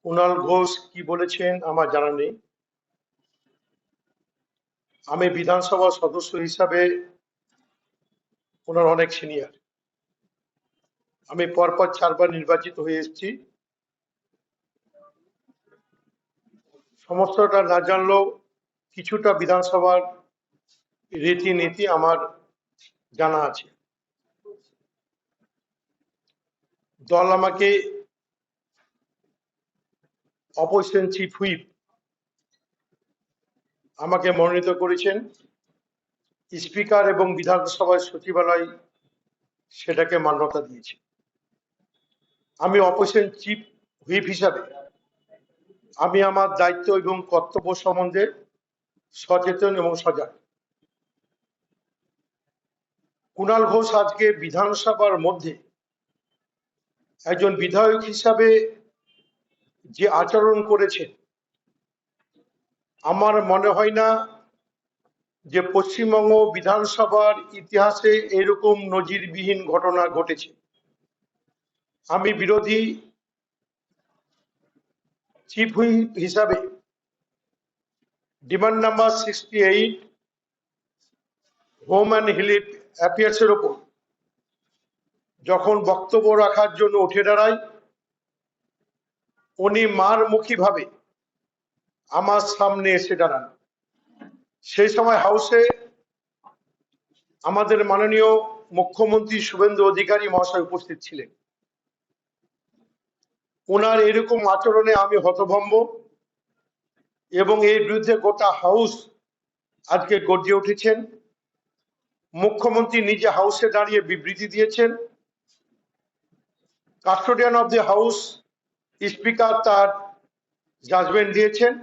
কুণাল ঘোষ কি বলেছেন আমার জানা নেই। আমি বিধানসভার সদস্য হিসাবে ওনার অনেক সিনিয়র। আমি পরপর 4বার নির্বাচিত হয়ে এসেছি। সমস্তটা না জানলেও কিছুটা বিধানসভার রীতিনীতি আমার জানা আছে। দল আমাকে অপোজিশন চিফ হুইপ আমাকে মনোনীত করেছেন। স্পিকার এবং বিধানসভার সচিবালয় সেটাকে মান্যতা দিয়েছে। আমি অপোজিশন চিফ হুইপ হিসাবে আমি আমার দায়িত্ব এবং কর্তব্য সম্বন্ধে সচেতন এবং সজাগ। কুণাল ঘোষ আজকে বিধানসভার মধ্যে একজন বিধায়ক হিসাবে যে আচরণ করেছে, আমার মনে হয় না যে পশ্চিমবঙ্গ বিধানসভার ইতিহাসে এরকম নজিরবিহীন ঘটনা ঘটেছে। আমি বিরোধী চিফ হুইপ হিসাবে ডিমান্ড নাম্বার 68 হোম অ্যান্ড হিলিপ অ্যাফেয়ার্সের ওপর যখন বক্তব্য রাখার জন্য উঠে দাঁড়াই, উনি মারমুখী ভাবে আমার সামনে এসে দাঁড়ান। সেই সময় হাউসে আমাদের মাননীয় মুখ্যমন্ত্রী শুভেন্দু অধিকারী মহাশয় উপস্থিত ছিলেন। ওনার এরকম আচরণে আমি হতভম্ব এবং এর বিরুদ্ধে গোটা হাউস আজকে গর্জে উঠেছেন। মুখ্যমন্ত্রী নিজে হাউসে দাঁড়িয়ে বিবৃতি দিয়েছেন। Custodian of the house speaker তার জাজমেন্ট দিয়েছেন।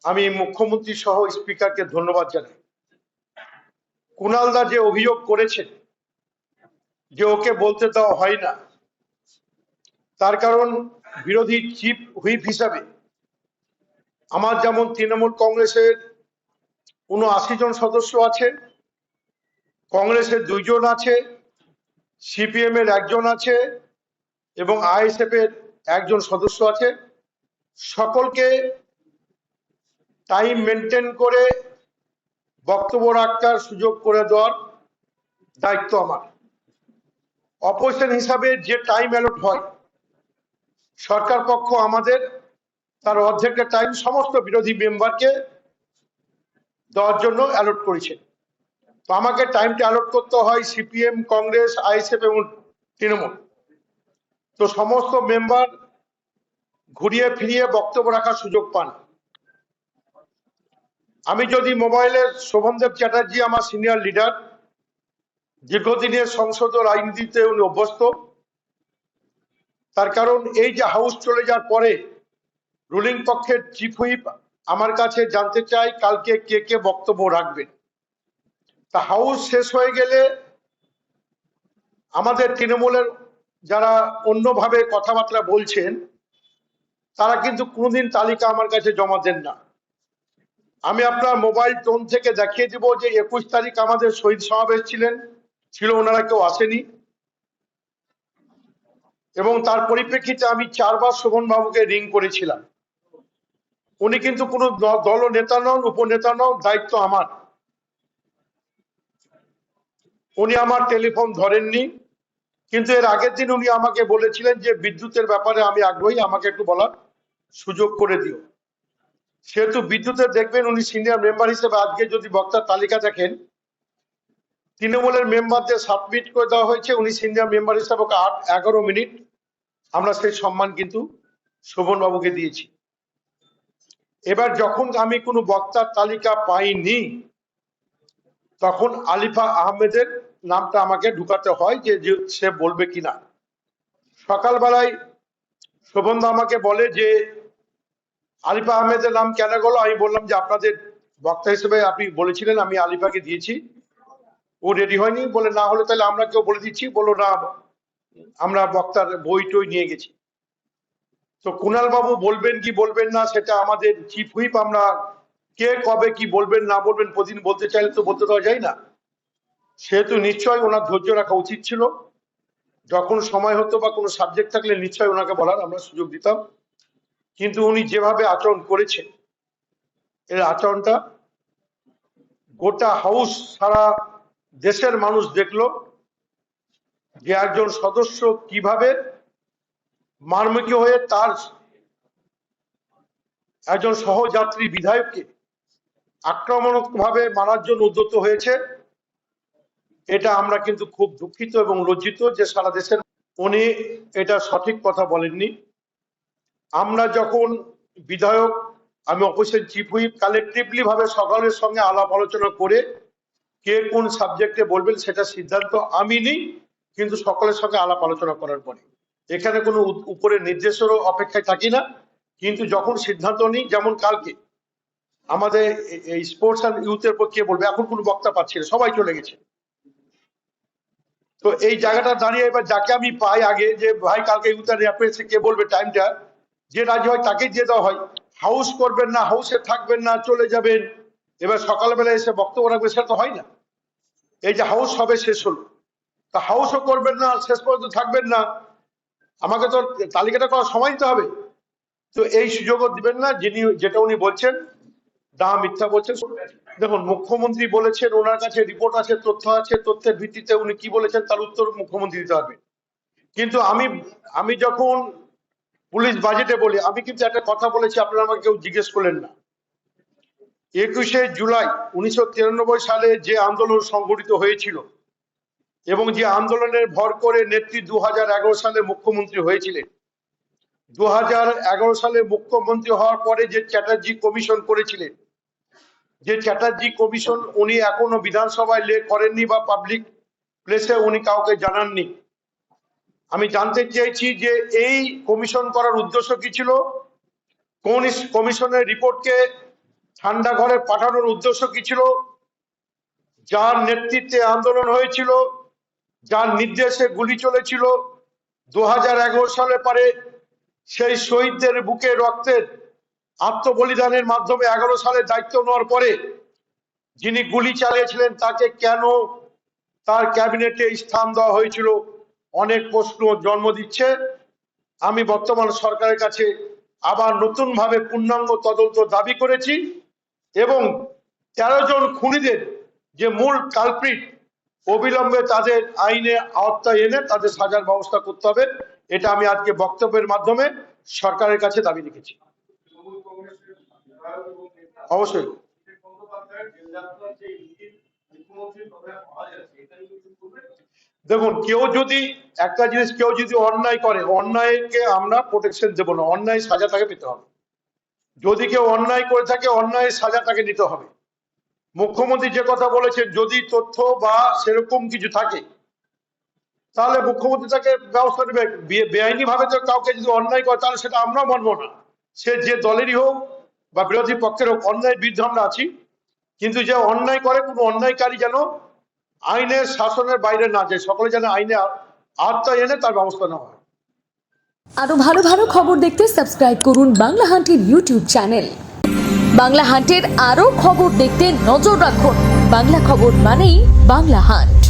আমি মুখ্যমন্ত্রী সহ স্পিকারকে ধন্যবাদ জানাই। কুণাল দা যে অভিযোগ করেছেন যে ওকে বলতে দেওয়া হয় না, তার কারণ বিরোধী চিফ হুইপ হিসাবে আমার যেমন তৃণমূল কংগ্রেসের ৭৯ জন সদস্য আছে, কংগ্রেসের 2 জন আছে, সিপিএম এর 1 জন আছে এবং আইএসএফ এর 1 জন সদস্য আছে। সকলকে টাইম মেনটেন করে বক্তব্য রাখার সুযোগ করে দেওয়ার দায়িত্ব আমার। অপোজিশন হিসাবে যে টাইম অ্যালট হয়, সরকার পক্ষ আমাদের তার অর্ধেকটা টাইম সমস্ত বিরোধী মেম্বারকে দেওয়ার জন্য অ্যালট করেছে। তো আমাকে টাইমটা অ্যালট করতে হয় সিপিএম, কংগ্রেস, আইএসএফ এবং তৃণমূল। তো সমস্ত মেম্বার ঘুরিয়ে ফিরিয়ে বক্তব্য রাখার সুযোগ পান। আমি যদি মোবাইলে শোভনদেব চ্যাটার্জি আমার সিনিয়র লিডার, দীর্ঘদিনের সংসদ রাজনীতিতে উনি অভ্যস্ত। তার কারণ এই যে হাউস চলে যাওয়ার পরে রুলিং পক্ষের চিফ হুইপ আমার কাছে জানতে চাই কালকে কে কে বক্তব্য রাখবেন। তা হাউস শেষ হয়ে গেলে আমাদের তৃণমূলের যারা অন্যভাবে কথাবার্তা বলছেন তারা কিন্তু কোনোদিন তালিকা আমার কাছে জমা দেন না। আমি আপনার মোবাইল টোন থেকে দেখিয়ে দিব যে 21 তারিখ আমাদের শহীদ সমাবেশ ছিল, ওনারা কেউ আসেনি এবং তার পরিপ্রেক্ষিতে আমি 4বার শোভন বাবুকে রিং করেছিলাম। উনি কিন্তু কোনো দল নেতা নন, উপনেতা নন, দায়িত্ব আমার। উনি আমার টেলিফোন ধরেননি, কিন্তু এর আগের দিন উনি আমাকে বলেছিলেন যে বিদ্যুতের ব্যাপারে আমি আগ্রহী, আমাকে একটু বলার সুযোগ করে দিও। সেহেতু বিদ্যুতের দেখবেন উনি সিনিয়র মেম্বার হিসেবে আজকে যদি বক্তার তালিকা দেখেন, তৃণমূলের মেম্বারদের সাবমিট করে দেওয়া হয়েছে, উনি সিনিয়র মেম্বার হিসেবে 8-11 মিনিট আমরা সেই সম্মান কিন্তু শোভন বাবুকে দিয়েছি। এবার যখন আমি কোনো বক্তার তালিকা পাইনি তখন আলিফা আহমেদের নামটা আমাকে ঢুকাতে হয় যে সে বলবে কিনা। সকালবেলায় শোভনদা আমাকে বলে যে আলিফা আহমেদের নাম কেন গেল। আমি বললাম যে আপনাদের বক্তা হিসেবে আপনি বলেছিলেন, আমি আলিফাকে দিয়েছি, ও রেডি হয়নি। বলে না হলে তাহলে আমরা কেউ বলে দিচ্ছি। বলো না, আমরা বক্তার বই টই নিয়ে গেছি। তো কুণাল বাবু বলবেন কি বলবেন না সেটা আমাদের চিফ হুইপ, আমরা কে কবে কি বলবেন না বলবেন প্রতিদিন বলতে চাইলে তো বলতে দেওয়া যায় না। সেহেতু নিশ্চয়ই ওনার ধৈর্য রাখা উচিত ছিল। যখন সময় হতো বা কোনো সাবজেক্ট থাকলে নিশ্চয়ই ওনাকে বলার আমরা সুযোগ দিতাম। কিন্তু উনি যেভাবে আচরণ করেছেন, এর আচরণটা গোটা হাউস, সারা দেশের মানুষ দেখলো যে একজন সদস্য কিভাবে মারমুখী হয়ে তার একজন সহযাত্রী বিধায়ককে আক্রমণাত্মকভাবে মারার জন্য উদ্যত হয়েছে। এটা আমরা কিন্তু খুব দুঃখিত এবং লজ্জিত যে সারা দেশের উনি এটা সঠিক কথা বলেননি। আমরা যখন বিধায়ক, আমি অপোজিশন চিফ হুইপ, কালেকটিভলি ভাবে সকলের সঙ্গে আলাপ আলোচনা করে কে কোন সাবজেক্টে বলবেন সেটা সিদ্ধান্ত আমি নিই, কিন্তু সকলের সঙ্গে আলাপ আলোচনা করার পরে। এখানে কোনো উপরের নির্দেশেরও অপেক্ষায় থাকি না, কিন্তু যখন সিদ্ধান্ত নিই, যেমন কালকে আমাদের এই স্পোর্টস অ্যান্ড ইউথের উপর কে বলবে, এখন কোনো বক্তা পাচ্ছি না, সবাই চলে গেছে। তো এই জায়গাটা দাঁড়িয়ে এবার যাকে আমি পাই আগে যে ভাই কালকে ইউথ অ্যান্ড অ্যাফেয়ার্সে কে বলবে, টাইমটা যে রাজি হয় তাকেই দিয়ে দেওয়া হয়। হাউস করবেন না, হাউসে থাকবেন না, চলে যাবেন, এবার সকালবেলা এসে বক্তব্য রাখবে, সেটা তো হয় না। এই যে হাউস হবে শেষ হলো, তা হাউসও করবেন না, শেষ পর্যন্ত থাকবেন না, আমাকে তো তালিকাটা করার সময় দিতে হবে। তো এই সুযোগও দিবেন না। যেটা উনি বলছেন দা মিথ্যা বলছেন। দেখুন, মুখ্যমন্ত্রী বলেছেন ওনার কাছে রিপোর্ট আছে, তথ্য আছে, তথ্যের ভিত্তিতে উনি কি বলেছেন তার উত্তর মুখ্যমন্ত্রী দিতে পারবেন। কিন্তু আমি যখন পুলিশ বাজেটে বলি, আমি কিন্তু একটা কথা বলেছি, আপনারা আমাকে কেউ জিজ্ঞেস করলেন না। 21শে জুলাই 1993 সালে যে আন্দোলন সংগঠিত হয়েছিল এবং যে আন্দোলনের ভর করে নেত্রী 2011 সালে মুখ্যমন্ত্রী হয়েছিলেন, 2011 সালে মুখ্যমন্ত্রী হওয়ার পরে যে চ্যাটার্জি কমিশন করেছিলেন, যে চ্যাটার্জি কমিশন উনি এখনো বিধানসভায় করেননি বা পাবলিক প্লেসে উনি কাউকে জানাননি। আমি জানতে চেয়েছি যে এই কমিশন করার উদ্দেশ্য কি ছিল, কোন কমিশনের রিপোর্টকে ঠান্ডা ঘরে পাঠানোর উদ্দেশ্য কি ছিল, যার নেতৃত্বে আন্দোলন হয়েছিল, যার নির্দেশে গুলি চলেছিল 2011 সালে পরে, সেই শহীদদের বুকে রক্তের আত্মবলিদানের মাধ্যমে 11 সালে দায়িত্ব নেওয়ার পরে যিনি গুলি চালিয়েছিলেন তাকে কেন তার ক্যাবিনেটে স্থান দেওয়া হয়েছিল, অনেক প্রশ্ন জন্ম দিচ্ছে। আমি বর্তমান সরকারের কাছে আবার নতুন ভাবে পূর্ণাঙ্গ তদন্ত দাবি করেছি এবং 13 জন খুনিদের যে মূল কালপ্রিট, অবিলম্বে তাদের আইনে আওতায় এনে তাদের সাজার ব্যবস্থা করতে হবে। এটা আমি আজকে বক্তব্যের মাধ্যমে সরকারের কাছে দাবি রেখেছি। অবশ্যই দেখুন, কেউ যদি একটা জিনিস, কেউ যদি অন্যায় করে, অন্যায়কে আমরা প্রোটেকশন দেবো না, অন্যায় সাজা তাকে পেতে হবে। যদি কেউ অন্যায় করে থাকে, অন্যায়ের সাজা তাকে নিতে হবে। মুখ্যমন্ত্রী যে কথা বলেছেন, যদি তথ্য বা সেরকম কিছু থাকে তাহলে মুখ্যমন্ত্রী তাকে ব্যবস্থা নেবে। বেআইনি ভাবে তো কাউকে যদি অন্যায় করে তাহলে সেটা আমরা মানব না, সে যে দলেরই হোক বা বিরোধী পক্ষের হোক, অন্যায়ের বিরুদ্ধে আমরা আছি। কিন্তু যে অন্যায় করে, কোনো অন্যায়কারী যেন আইনের শাসনের বাইরে না যায়, সকলে যেন আইনে আওতায় এনে তার ব্যবস্থা নেওয়া হয়। আরো ভালো ভালো খবর দেখতে সাবস্ক্রাইব করুন বাংলা হান্টের ইউটিউব চ্যানেল। বাংলা হান্টের আরো খবর দেখতে নজর রাখুন। বাংলা খবর মানেই বাংলা হান্ট।